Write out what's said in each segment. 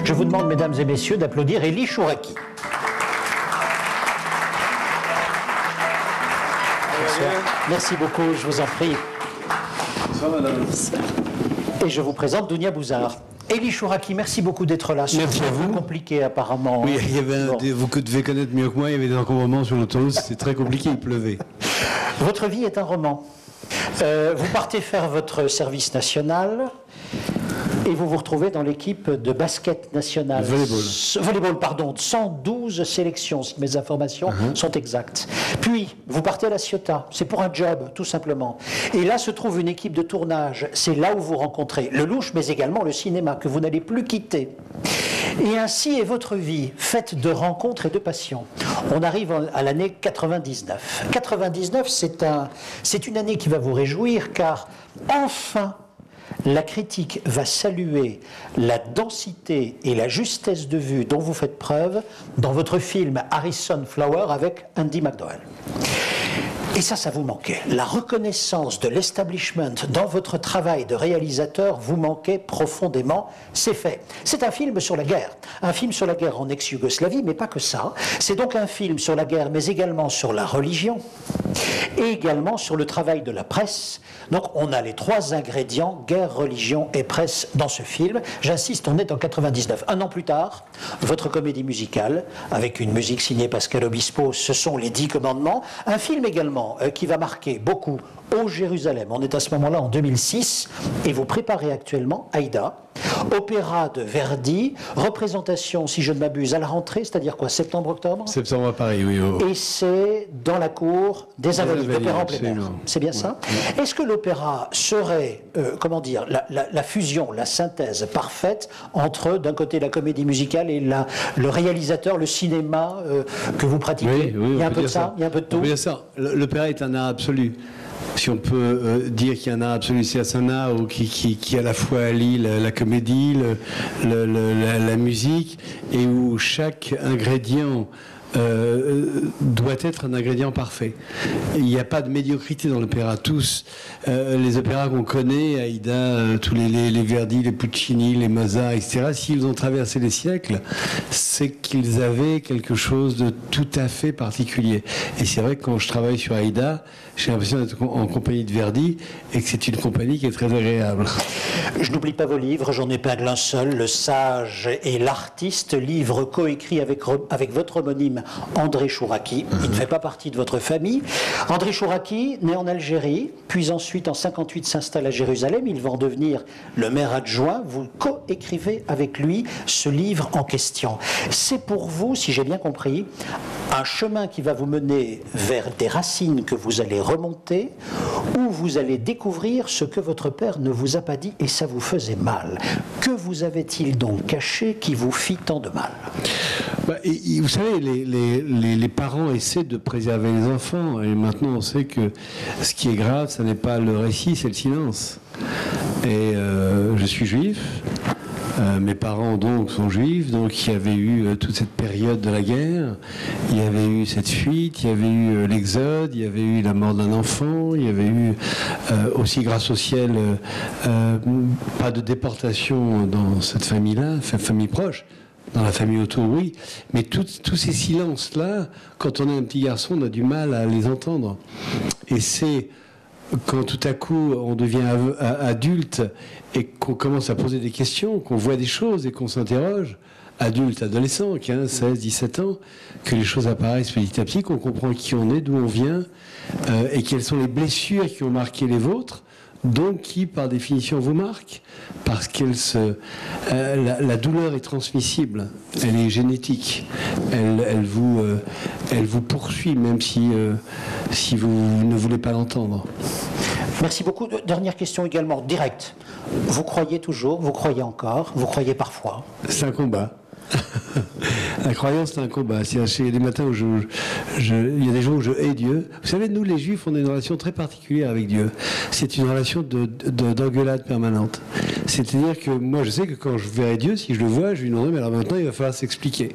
Je vous demande, mesdames et messieurs, d'applaudir Elie Chouraqui. Merci beaucoup, je vous en prie. Bonsoir, madame. Et je vous présente Dounia Bouzard. Elie Chouraqui, merci beaucoup d'être là. Merci à vous. Compliqué apparemment. Oui, il y avait vous devez connaître mieux que moi, il y avait des encombrements sur l'autoroute, c'était très compliqué, il pleuvait. Votre vie est un roman. Vous partez faire votre service national et vous vous retrouvez dans l'équipe de basket national. Volleyball, pardon. 112 sélections, si mes informations sont exactes. Puis, vous partez à La Ciotat. C'est pour un job, tout simplement. Et là se trouve une équipe de tournage. C'est là où vous rencontrez le louche, mais également le cinéma, que vous n'allez plus quitter. Et ainsi est votre vie, faite de rencontres et de passions. On arrive à l'année 99. 99, c'est une année qui va vous réjouir, car enfin, la critique va saluer la densité et la justesse de vue dont vous faites preuve dans votre film Harrison Flower avec Andy McDowell. Et ça vous manquait. La reconnaissance de l'establishment dans votre travail de réalisateur vous manquait profondément. C'est fait. C'est un film sur la guerre. Un film sur la guerre en ex-Yougoslavie, mais pas que ça. C'est donc un film sur la guerre, mais également sur la religion et également sur le travail de la presse. Donc on a les trois ingrédients, guerre, religion et presse dans ce film. J'insiste, on est en 99. Un an plus tard, votre comédie musicale, avec une musique signée Pascal Obispo, ce sont les 10 commandements. Un film également qui va marquer beaucoup au Jérusalem. On est à ce moment-là en 2006 et vous préparez actuellement Aïda, opéra de Verdi, représentation, si je ne m'abuse, à la rentrée, c'est-à-dire quoi, septembre-octobre? Septembre à Paris, oui. Et c'est dans la cour des Invalides, l'opéra en plein air. C'est bien ça? Est-ce que l'opéra serait, comment dire, la fusion, la synthèse parfaite entre, d'un côté, la comédie musicale et le réalisateur, le cinéma que vous pratiquez? Oui, il y a un peu de ça, il y a un peu de tout. On peut dire ça. L'opéra est un art absolu. Si on peut dire qu'il y a un art absolu, c'est un art qui à la fois allie la comédie, la musique, et où chaque ingrédient doit être un ingrédient parfait. Il n'y a pas de médiocrité dans l'opéra. Tous les opéras qu'on connaît, Aïda, tous les Verdi, les Puccini, les Mozart, etc., s'ils ont traversé les siècles, c'est qu'ils avaient quelque chose de tout à fait particulier. Et c'est vrai que quand je travaille sur Aïda, j'ai l'impression d'être en compagnie de Verdi et que c'est une compagnie qui est très agréable. Je n'oublie pas vos livres, j'en épingle un seul, Le Sage et l'Artiste, livre coécrit avec votre homonyme André Chouraqui. Il ne fait pas partie de votre famille. André Chouraqui, né en Algérie, puis ensuite en 58 s'installe à Jérusalem. Il va en devenir le maire adjoint. Vous coécrivez avec lui ce livre en question. C'est pour vous, si j'ai bien compris, un chemin qui va vous mener vers des racines que vous allez remonter, où vous allez découvrir ce que votre père ne vous a pas dit et ça vous faisait mal. Que vous avait-il donc caché qui vous fit tant de mal? Vous savez, les parents essaient de préserver les enfants, et maintenant on sait que ce qui est grave, ce n'est pas le récit, c'est le silence. Et je suis juif. Mes parents donc sont juifs, donc il y avait eu toute cette période de la guerre, il y avait eu cette fuite, il y avait eu l'exode, il y avait eu la mort d'un enfant, il y avait eu aussi, grâce au ciel, pas de déportation dans cette famille-là, famille proche. Dans la famille autour, oui, mais tous ces silences-là, quand on est un petit garçon, on a du mal à les entendre. Et c'est quand tout à coup on devient adulte et qu'on commence à poser des questions, qu'on voit des choses et qu'on s'interroge, adulte, adolescent, 15, 16, 17 ans, que les choses apparaissent petit à petit, qu'on comprend qui on est, d'où on vient, et quelles sont les blessures qui ont marqué les vôtres, donc qui, par définition, vous marquent, parce la douleur est transmissible, elle est génétique, elle vous poursuit, même si vous ne voulez pas l'entendre. Merci beaucoup. Dernière question également, directe. Vous croyez toujours, vous croyez encore, vous croyez parfois? C'est un combat. La croyance, c'est un combat. Il y a des matins où il y a des jours où je hais Dieu. Vous savez, nous, les Juifs, on a une relation très particulière avec Dieu. C'est une relation d'engueulade permanente. C'est-à-dire que moi, je sais que quand je verrai Dieu, si je le vois, je lui demanderai, mais alors maintenant, il va falloir s'expliquer.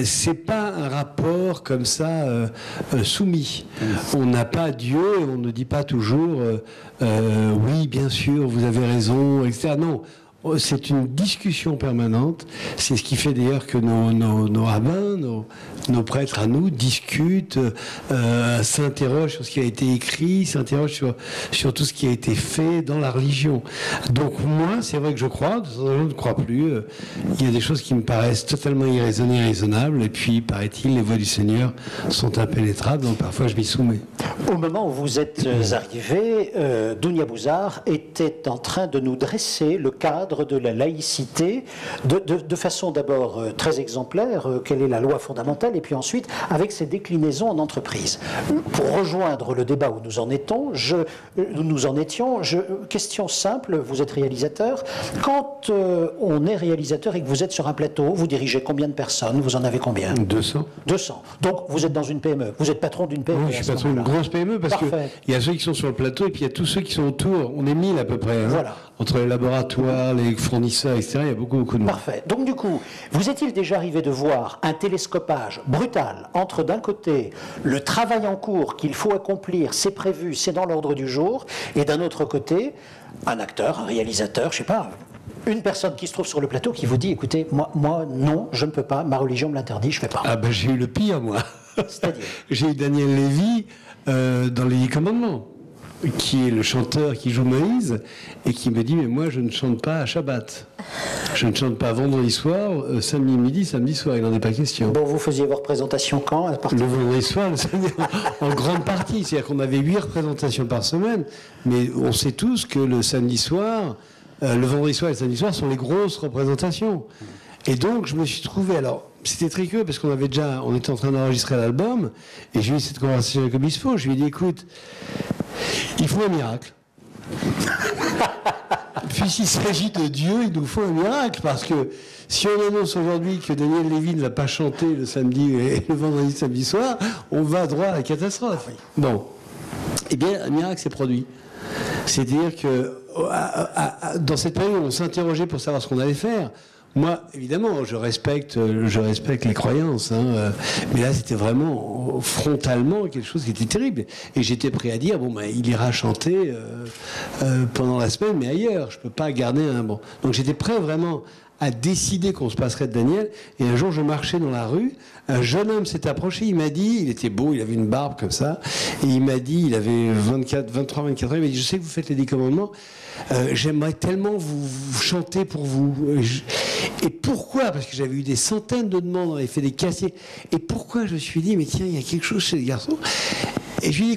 C'est pas un rapport comme ça soumis. On n'a pas Dieu et on ne dit pas toujours oui, bien sûr, vous avez raison, etc. Non. c'est une discussion permanente. C'est ce qui fait d'ailleurs que nos rabbins, nos prêtres à nous discutent, s'interrogent sur ce qui a été écrit, s'interrogent sur tout ce qui a été fait dans la religion. Donc moi, c'est vrai que je crois, je ne crois plus. Il y a des choses qui me paraissent totalement irraisonnables, et puis, paraît-il, les voies du Seigneur sont impénétrables, donc parfois je m'y soumets. Au moment où vous êtes arrivé, Dounia Bouzar était en train de nous dresser le cadre de la laïcité de façon d'abord très exemplaire, quelle est la loi fondamentale, et puis ensuite avec ses déclinaisons en entreprise. Pour rejoindre le débat où nous en étions, question simple, vous êtes réalisateur. Quand on est réalisateur et que vous êtes sur un plateau, vous dirigez combien de personnes? Vous en avez combien? 200. 200. Donc vous êtes dans une PME, vous êtes patron d'une PME. Oui, je suis patron d'une grosse PME parce qu'il y a ceux qui sont sur le plateau et puis il y a tous ceux qui sont autour. On est 1000 à peu près. Hein. Voilà. Entre les laboratoires, les fournisseurs, etc., il y a beaucoup de monde. Parfait. Donc du coup, vous est-il déjà arrivé de voir un télescopage brutal entre d'un côté le travail en cours qu'il faut accomplir, c'est prévu, c'est dans l'ordre du jour, et d'un autre côté, un acteur, un réalisateur, je sais pas, une personne qui se trouve sur le plateau qui vous dit, écoutez, moi non, je ne peux pas, ma religion me l'interdit, je ne fais pas. Ah ben j'ai eu le pire, moi. C'est-à-dire j'ai eu Daniel Lévy dans les 10 commandements, qui est le chanteur qui joue Moïse, et qui me dit, mais moi je ne chante pas à Shabbat. Je ne chante pas vendredi soir, samedi midi, samedi soir, il n'en est pas question. Bon, vous faisiez vos représentations quand? Le vendredi soir, le samedi, en grande partie. C'est-à-dire qu'on avait 8 représentations par semaine, mais on sait tous que le samedi soir, le vendredi soir et le samedi soir sont les grosses représentations. Et donc, je me suis trouvé, alors, c'était très curieux parce on était en train d'enregistrer l'album, et j'ai eu cette conversation avec Obispo. Je lui ai dit, écoute, il faut un miracle. Puisqu'il s'agit de Dieu, il nous faut un miracle, parce que si on annonce aujourd'hui que Daniel Lévy ne va pas chanter le samedi et le vendredi samedi soir, on va droit à la catastrophe. Bon. Eh bien, un miracle s'est produit. C'est-à-dire que dans cette période où on s'interrogeait pour savoir ce qu'on allait faire, moi, évidemment, je respecte les croyances, hein, mais là, c'était vraiment frontalement quelque chose qui était terrible. Et j'étais prêt à dire, bon, ben, il ira chanter pendant la semaine, mais ailleurs. Je peux pas garder un bon. Donc, j'étais prêt vraiment à décider qu'on se passerait de Daniel. Et un jour, je marchais dans la rue, un jeune homme s'est approché, il m'a dit, il était beau, il avait une barbe comme ça, et il m'a dit, il avait 23, 24 ans, il m'a dit, je sais que vous faites les 10 commandements, j'aimerais tellement vous chanter pour vous. Et pourquoi? Parce que j'avais eu des centaines de demandes, on avait fait des casiers. Et pourquoi je me suis dit, mais tiens, il y a quelque chose chez les garçons. Et je lui ai dit,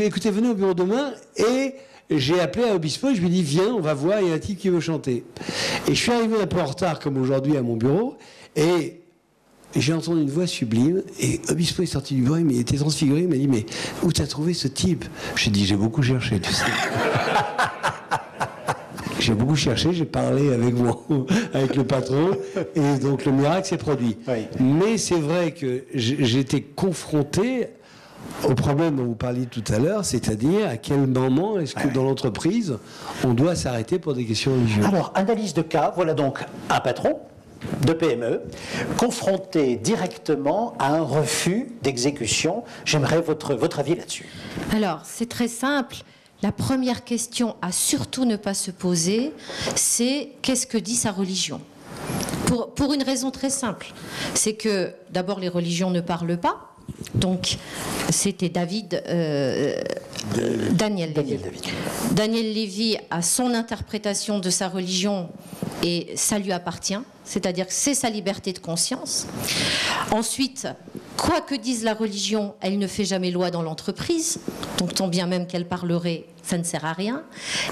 écoutez, venez au bureau demain, et j'ai appelé à Obispo, je lui ai dit, viens, on va voir, il y a un type qui veut chanter. Et je suis arrivé un peu en retard, comme aujourd'hui, à mon bureau, et j'ai entendu une voix sublime, et Obispo est sorti du bureau, mais il était transfiguré, il m'a dit, mais où t'as trouvé ce type? J'ai dit, j'ai beaucoup cherché, tu sais. J'ai beaucoup cherché, j'ai parlé avec le patron, et donc le miracle s'est produit. Oui. Mais c'est vrai que j'étais confronté au problème dont vous parliez tout à l'heure, c'est-à-dire à quel moment est-ce que dans l'entreprise, on doit s'arrêter pour des questions religieuses. Alors, analyse de cas, voilà donc un patron de PME confronté directement à un refus d'exécution. J'aimerais votre avis là-dessus. Alors, c'est très simple. La première question à surtout ne pas se poser, c'est qu'est-ce que dit sa religion ? Pour une raison très simple. C'est que d'abord les religions ne parlent pas. Donc, c'était Daniel Lévy. Daniel Lévy a son interprétation de sa religion et ça lui appartient, c'est-à-dire que c'est sa liberté de conscience. Ensuite, quoi que dise la religion, elle ne fait jamais loi dans l'entreprise, donc tant bien même qu'elle parlerait, ça ne sert à rien.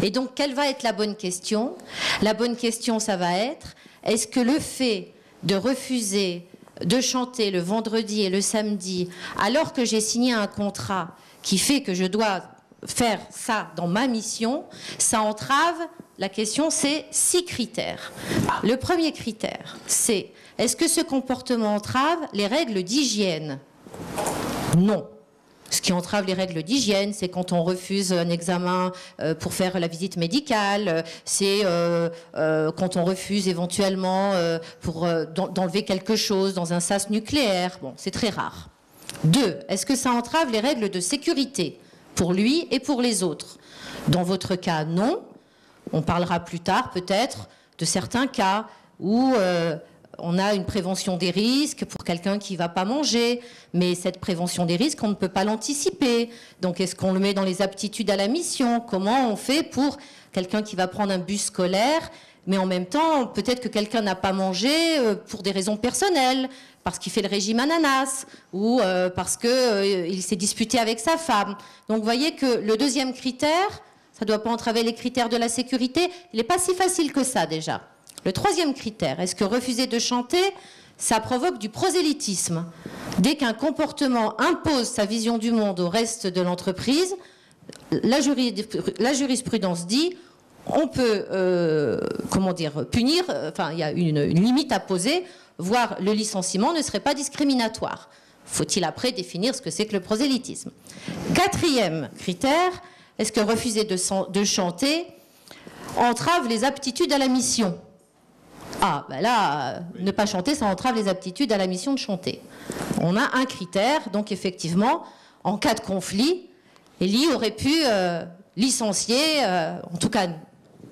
Et donc, quelle va être la bonne question ? La bonne question, ça va être, est-ce que le fait de refuser de chanter le vendredi et le samedi, alors que j'ai signé un contrat qui fait que je dois faire ça dans ma mission, ça entrave. La question, c'est 6 critères. Le premier critère, c'est est-ce que ce comportement entrave les règles d'hygiène ? Non. Ce qui entrave les règles d'hygiène, c'est quand on refuse un examen pour faire la visite médicale, c'est quand on refuse éventuellement d'enlever quelque chose dans un sas nucléaire. Bon, c'est très rare. 2, est-ce que ça entrave les règles de sécurité pour lui et pour les autres ? Dans votre cas, non. On parlera plus tard, peut-être, de certains cas où on a une prévention des risques pour quelqu'un qui ne va pas manger, mais cette prévention des risques, on ne peut pas l'anticiper. Donc, est-ce qu'on le met dans les aptitudes à la mission? Comment on fait pour quelqu'un qui va prendre un bus scolaire, mais en même temps, peut-être que quelqu'un n'a pas mangé pour des raisons personnelles, parce qu'il fait le régime ananas, ou parce qu'il s'est disputé avec sa femme. Donc, vous voyez que le deuxième critère, ça ne doit pas entraver les critères de la sécurité. Il n'est pas si facile que ça, déjà. Le troisième critère, est-ce que refuser de chanter, ça provoque du prosélytisme? Dès qu'un comportement impose sa vision du monde au reste de l'entreprise, la jurisprudence dit on peut punir, enfin il y a une limite à poser, voire le licenciement ne serait pas discriminatoire. Faut-il après définir ce que c'est que le prosélytisme? Quatrième critère, est-ce que refuser de chanter entrave les aptitudes à la mission? Ah, ben là, ne pas chanter, ça entrave les aptitudes à la mission de chanter. On a un critère, donc effectivement, en cas de conflit, Elie aurait pu licencier, en tout cas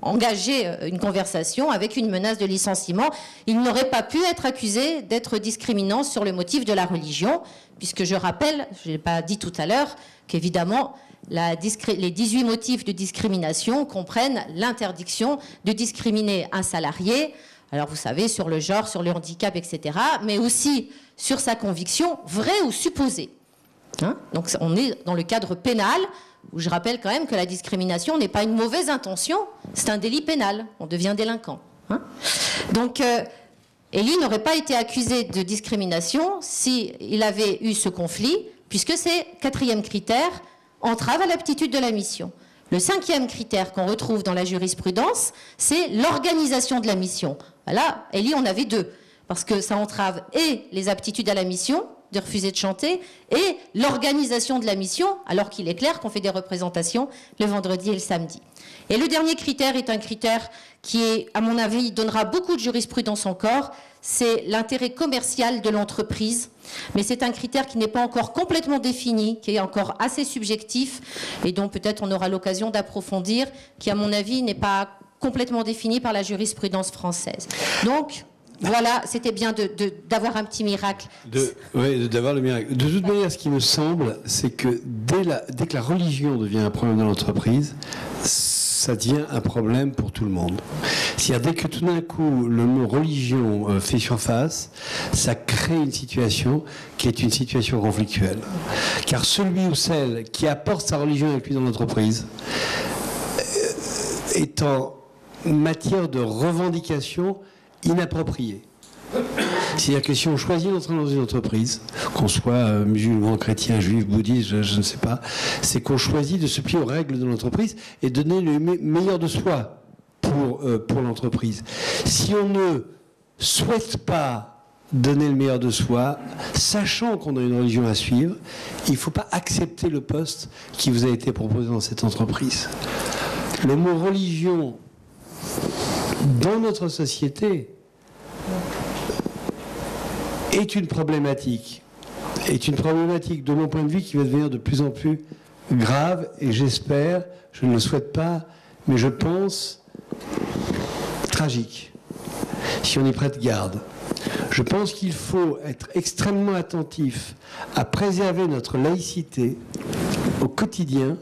engager une conversation avec une menace de licenciement. Il n'aurait pas pu être accusé d'être discriminant sur le motif de la religion, puisque je rappelle, je ne l'ai pas dit tout à l'heure, qu'évidemment, les 18 motifs de discrimination comprennent l'interdiction de discriminer un salarié, alors vous savez, sur le genre, sur le handicap, etc., mais aussi sur sa conviction, vraie ou supposée. Hein? Donc on est dans le cadre pénal, où je rappelle quand même que la discrimination n'est pas une mauvaise intention, c'est un délit pénal, on devient délinquant. Hein? Donc Elie n'aurait pas été accusé de discrimination s'il avait eu ce conflit, puisque c'est quatrième critère, entrave à l'aptitude de la mission. Le cinquième critère qu'on retrouve dans la jurisprudence, c'est l'organisation de la mission. Là, Elie en avait deux, parce que ça entrave et les aptitudes à la mission, de refuser de chanter, et l'organisation de la mission, alors qu'il est clair qu'on fait des représentations le vendredi et le samedi. Et le dernier critère est un critère qui, est, à mon avis, donnera beaucoup de jurisprudence encore, c'est l'intérêt commercial de l'entreprise. Mais c'est un critère qui n'est pas encore complètement défini, qui est encore assez subjectif, et dont peut-être on aura l'occasion d'approfondir, qui, à mon avis, n'est pas complètement défini par la jurisprudence française. Donc, voilà, c'était bien d'avoir un petit miracle. Oui, d'avoir le miracle. De toute manière, ce qui me semble, c'est que dès que la religion devient un problème dans l'entreprise, ça devient un problème pour tout le monde. C'est-à-dire, dès que tout d'un coup, le mot religion fait surface, ça crée une situation qui est une situation conflictuelle. Car celui ou celle qui apporte sa religion avec lui dans l'entreprise est en matière de revendication inappropriée. C'est-à-dire que si on choisit d'entrer dans une entreprise, qu'on soit musulman, chrétien, juif, bouddhiste, je ne sais pas, c'est qu'on choisit de se plier aux règles de l'entreprise et de donner le meilleur de soi pour l'entreprise. Si on ne souhaite pas donner le meilleur de soi, sachant qu'on a une religion à suivre, il ne faut pas accepter le poste qui vous a été proposé dans cette entreprise. Le mot religion, dans notre société, est une problématique de mon point de vue qui va devenir de plus en plus grave, et j'espère, je ne le souhaite pas, mais je pense tragique, si on y prête garde. Je pense qu'il faut être extrêmement attentif à préserver notre laïcité au quotidien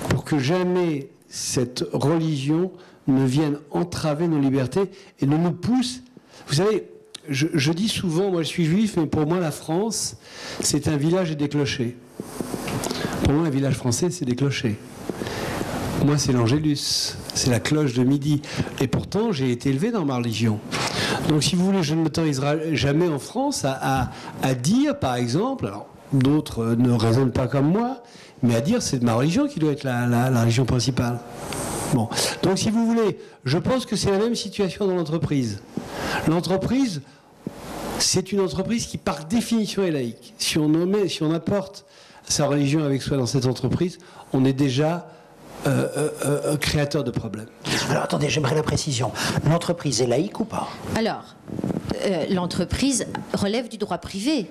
pour que jamais cette religion ne vienne entraver nos libertés et ne nous pousse. Vous savez, je dis souvent, moi je suis juif, mais pour moi la France, c'est un village et des clochers. Pour moi, un village français, c'est des clochers. Moi, c'est l'Angélus, c'est la cloche de midi. Et pourtant, j'ai été élevé dans ma religion. Donc, si vous voulez, je ne m'autoriserai jamais en France à dire, par exemple, alors d'autres ne raisonnent pas comme moi, mais à dire c'est de ma religion qui doit être la religion principale. Bon. Donc, si vous voulez, je pense que c'est la même situation dans l'entreprise. L'entreprise, c'est une entreprise qui, par définition, est laïque. Si on apporte sa religion avec soi dans cette entreprise, on est déjà créateur de problèmes. Alors attendez, j'aimerais la précision. L'entreprise est laïque ou pas? Alors, l'entreprise relève du droit privé,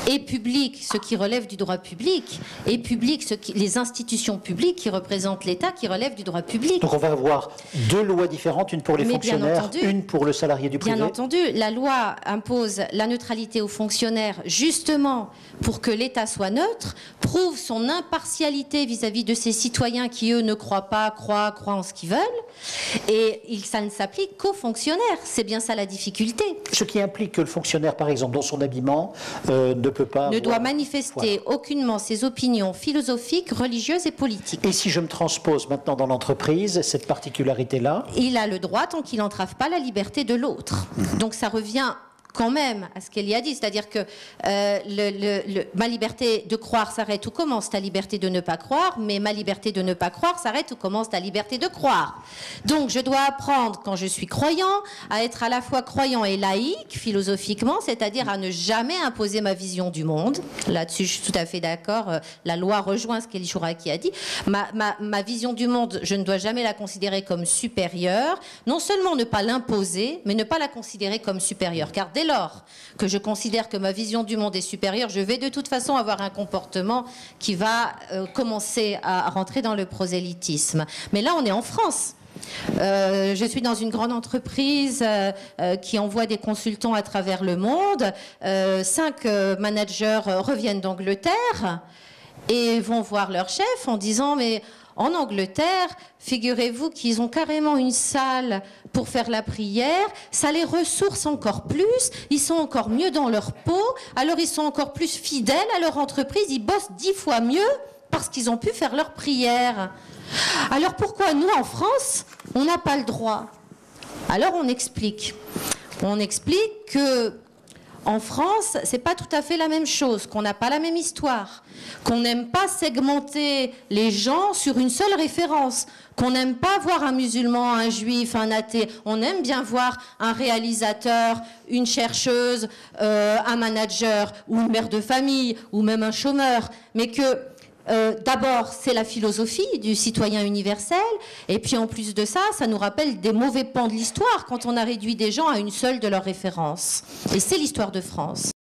et public ce qui relève du droit public, et public les institutions publiques qui représentent l'État qui relèvent du droit public. Donc on va avoir deux lois différentes, une pour les fonctionnaires, une pour le salarié du privé. Bien entendu, la loi impose la neutralité aux fonctionnaires justement pour que l'État soit neutre, prouve son impartialité vis-à-vis de ses citoyens qui, eux, ne croient pas, croient en ce qu'ils veulent, et ça ne s'applique qu'aux fonctionnaires. C'est bien ça la difficulté. Ce qui implique que le fonctionnaire, par exemple, dans son habillement, ne peut pas... Ne doit manifester aucunement ses opinions philosophiques, religieuses et politiques. Et si je me transpose maintenant dans l'entreprise, cette particularité-là... Il a le droit tant qu'il n'entrave pas la liberté de l'autre. Donc ça revient quand même à ce qu'elle y a dit, c'est-à-dire que ma liberté de croire s'arrête où commence ta liberté de ne pas croire, mais ma liberté de ne pas croire s'arrête où commence ta liberté de croire. Donc je dois apprendre, quand je suis croyant, à être à la fois croyant et laïque, philosophiquement, c'est-à-dire à ne jamais imposer ma vision du monde. Là-dessus, je suis tout à fait d'accord, la loi rejoint ce qu'Elie Chouraki a dit. Ma vision du monde, je ne dois jamais la considérer comme supérieure, non seulement ne pas l'imposer, mais ne pas la considérer comme supérieure, car dès lors que je considère que ma vision du monde est supérieure, je vais de toute façon avoir un comportement qui va commencer à rentrer dans le prosélytisme. Mais là, on est en France. Je suis dans une grande entreprise qui envoie des consultants à travers le monde. 5 managers reviennent d'Angleterre et vont voir leur chef en disant « mais en Angleterre, figurez-vous qu'ils ont carrément une salle pour faire la prière, ça les ressource encore plus, ils sont encore mieux dans leur peau, alors ils sont encore plus fidèles à leur entreprise, ils bossent 10 fois mieux parce qu'ils ont pu faire leur prière. Alors pourquoi nous, en France, on n'a pas le droit ?» Alors on explique. On explique que en France, c'est pas tout à fait la même chose, qu'on n'a pas la même histoire, qu'on n'aime pas segmenter les gens sur une seule référence, qu'on n'aime pas voir un musulman, un juif, un athée. On aime bien voir un réalisateur, une chercheuse, un manager ou une mère de famille ou même un chômeur, mais que d'abord, c'est la philosophie du citoyen universel, et puis en plus de ça, ça nous rappelle des mauvais pans de l'histoire quand on a réduit des gens à une seule de leurs références. Et c'est l'histoire de France.